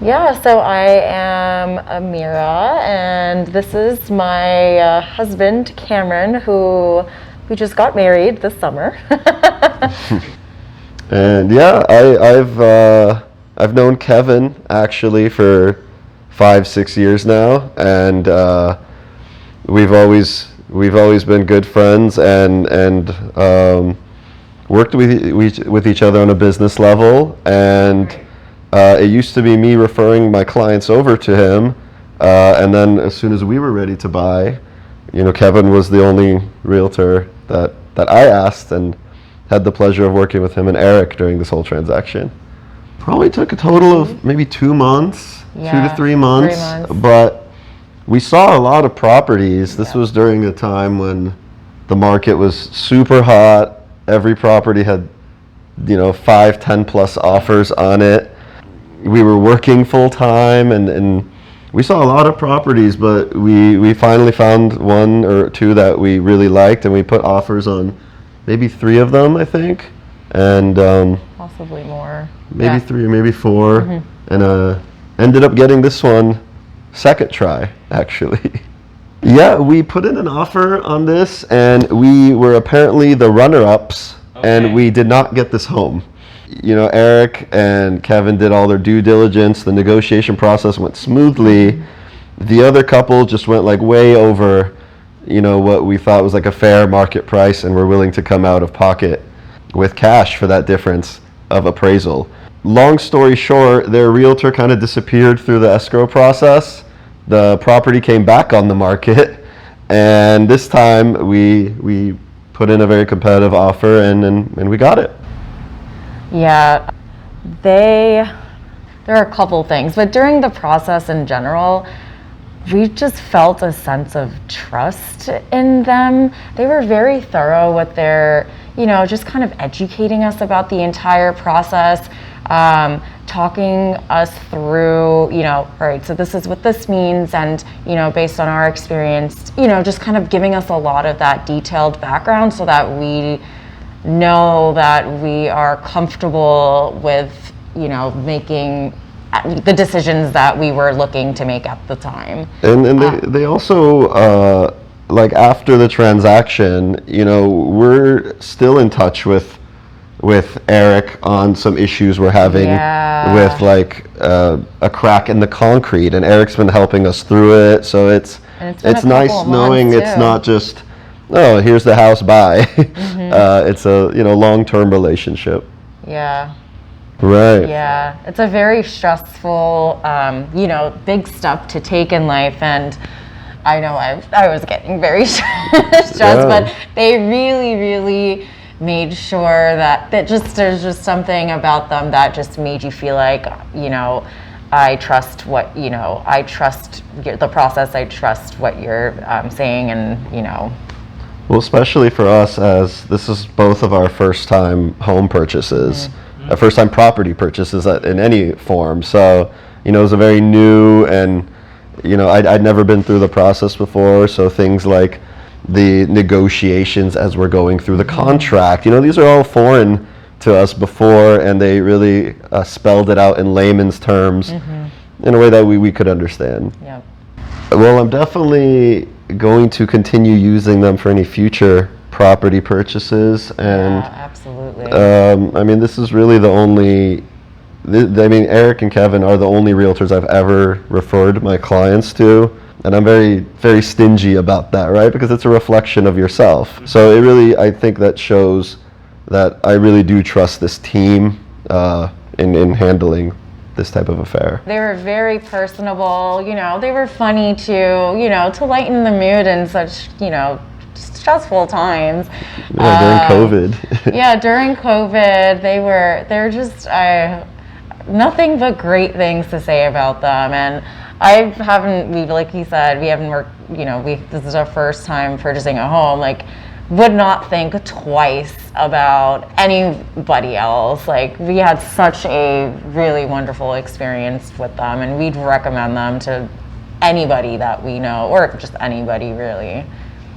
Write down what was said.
Yeah, so I am Amira, and this is my husband, Kamron, who we just got married this summer. And yeah, I've known Kevin actually for 5, 6 years now, and we've always been good friends and worked with each other on a business level. And it used to be me referring my clients over to him, and then as soon as we were ready to buy, Kevin was the only realtor that I asked, and had the pleasure of working with him and Eric during this whole transaction. Probably took a total of maybe 2 months, Yeah, 2 to 3 months, 3 months. but we saw a lot of properties. This was during a time when the market was super hot. Every property had, 5, 10 plus offers on it. We were working full time, and we saw a lot of properties, but we finally found 1 or 2 that we really liked, and we put offers on maybe 3 of them, I think, and Possibly more. maybe Yeah. 3 or maybe 4, and ended up getting this one second try, actually. Yeah, we put in an offer on this, and we were apparently the runner-ups, and we did not get this home. Eric and Kevin did all their due diligence. The negotiation process went smoothly. The other couple just went like way over, what we thought was like a fair market price, and were willing to come out of pocket with cash for that difference of appraisal. Long story short, their realtor kind of disappeared through the escrow process. The property came back on the market, and this time we put in a very competitive offer, and we got it. Yeah, there are a couple things, but during the process in general, we just felt a sense of trust in them. They were very thorough with their, just kind of educating us about the entire process, talking us through, all right, so this is what this means, and, based on our experience, just kind of giving us a lot of that detailed background so that we know that we are comfortable with, making the decisions that we were looking to make at the time. And they also, like after the transaction, we're still in touch with Eric on some issues we're having with like a crack in the concrete, and Eric's been helping us through it. So it's nice knowing it's not just, oh, here's the house, bye. It's a long-term relationship. Yeah. Right. Yeah, it's a very stressful, big step to take in life, and I know I was getting very stressed, but they really, really made sure that there's just something about them that just made you feel like, I trust I trust the process, I trust what you're saying, and Well, especially for us, as this is both of our first-time home purchases. First-time property purchases in any form. So, it was a very new, and, I'd never been through the process before. So things like the negotiations as we're going through the contract, these are all foreign to us before, and they really spelled it out in layman's terms in a way that we could understand. Yep. Well, I'm definitely going to continue using them for any future property purchases, and absolutely. This is really the only, Eric and Kevin are the only realtors I've ever referred my clients to, and I'm very, very stingy about that, right? Because it's a reflection of yourself. So it really, I think that shows that I really do trust this team in handling this type of affair. They were very personable, they were funny too, to lighten the mood in such, stressful times. Yeah, during COVID. Yeah, during COVID, they're just nothing but great things to say about them. And like you said, we haven't worked, this is our first time purchasing a home, like would not think twice about anybody else. Like, we had such a really wonderful experience with them, and we'd recommend them to anybody that we know, or just anybody really.